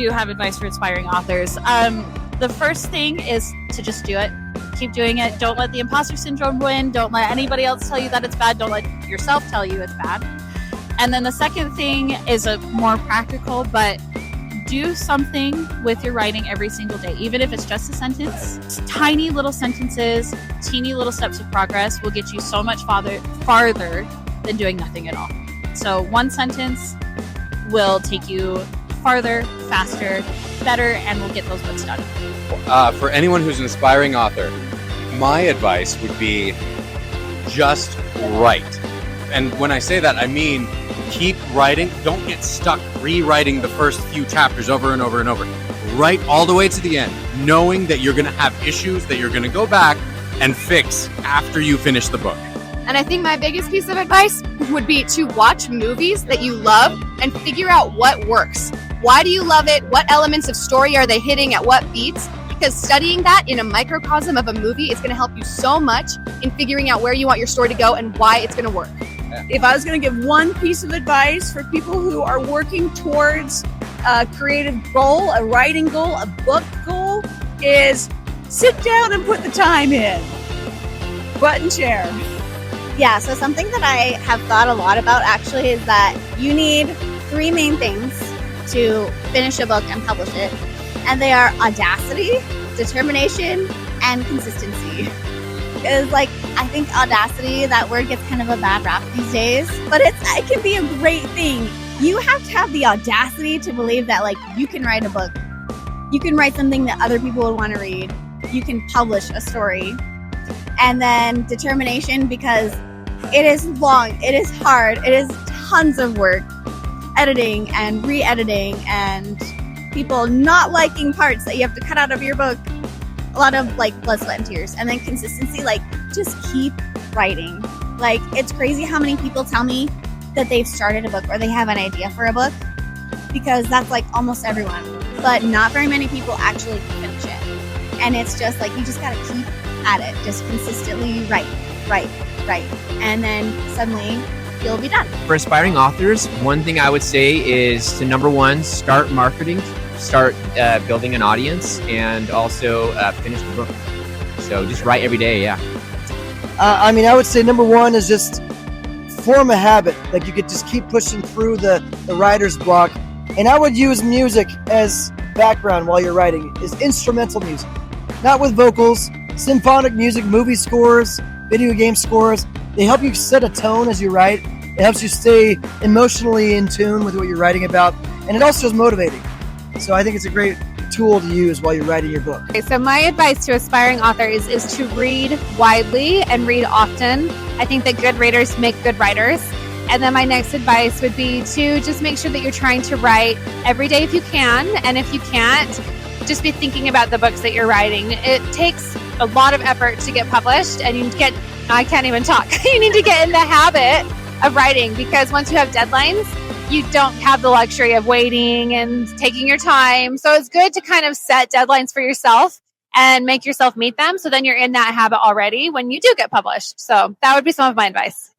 do have advice for aspiring authors. The first thing is to just do it. Keep doing it. Don't let the imposter syndrome win. Don't let anybody else tell you that it's bad. Don't let yourself tell you it's bad. And then the second thing is a more practical, but do something with your writing every single day, even if it's just a sentence. Tiny little sentences, teeny little steps of progress will get you so much farther than doing nothing at all. So one sentence will take you farther, faster, better, and will get those books done. For anyone who's an aspiring author, my advice would be just write. And when I say that, I mean keep writing. Don't get stuck rewriting the first few chapters over and over and over. Write all the way to the end, knowing that you're going to have issues that you're going to go back and fix after you finish the book. And I think my biggest piece of advice would be to watch movies that you love and figure out what works. Why do you love it? What elements of story are they hitting at what beats? Because studying that in a microcosm of a movie is going to help you so much in figuring out where you want your story to go and why it's going to work. If I was going to give one piece of advice for people who are working towards a creative goal, a writing goal, a book goal, is sit down and put the time in. Button chair. Yeah, so something that I have thought a lot about actually is that you need three main things to finish a book and publish it. And they are audacity, determination, and consistency. Because, I think audacity, that word gets kind of a bad rap these days, but it can be a great thing. You have to have the audacity to believe that, you can write a book. You can write something that other people would want to read. You can publish a story. And then determination, because it is long, it is hard, it is tons of work. Editing and re-editing and people not liking parts that you have to cut out of your book. A lot of blood, sweat, and tears. And then consistency, just keep writing. It's crazy how many people tell me that they've started a book or they have an idea for a book, because that's almost everyone. But not very many people actually finish it. And it's just you just gotta keep at it. Just consistently write. And then suddenly you'll be done. For aspiring authors, one thing I would say is to, number one, start marketing, start building an audience, and also finish the book. So just write every day, yeah. I would say number one is just form a habit. You could just keep pushing through the writer's block. And I would use music as background while you're writing, is instrumental music. Not with vocals, symphonic music, movie scores, video game scores. They help you set a tone as you write. It helps you stay emotionally in tune with what you're writing about. And it also is motivating. So I think it's a great tool to use while you're writing your book. Okay, so my advice to aspiring authors is to read widely and read often. I think that good readers make good writers. And then my next advice would be to just make sure that you're trying to write every day if you can. And if you can't, just be thinking about the books that you're writing. It takes a lot of effort to get published, and I can't even talk. You need to get in the habit of writing, because once you have deadlines, you don't have the luxury of waiting and taking your time. So it's good to kind of set deadlines for yourself and make yourself meet them. So then you're in that habit already when you do get published. So that would be some of my advice.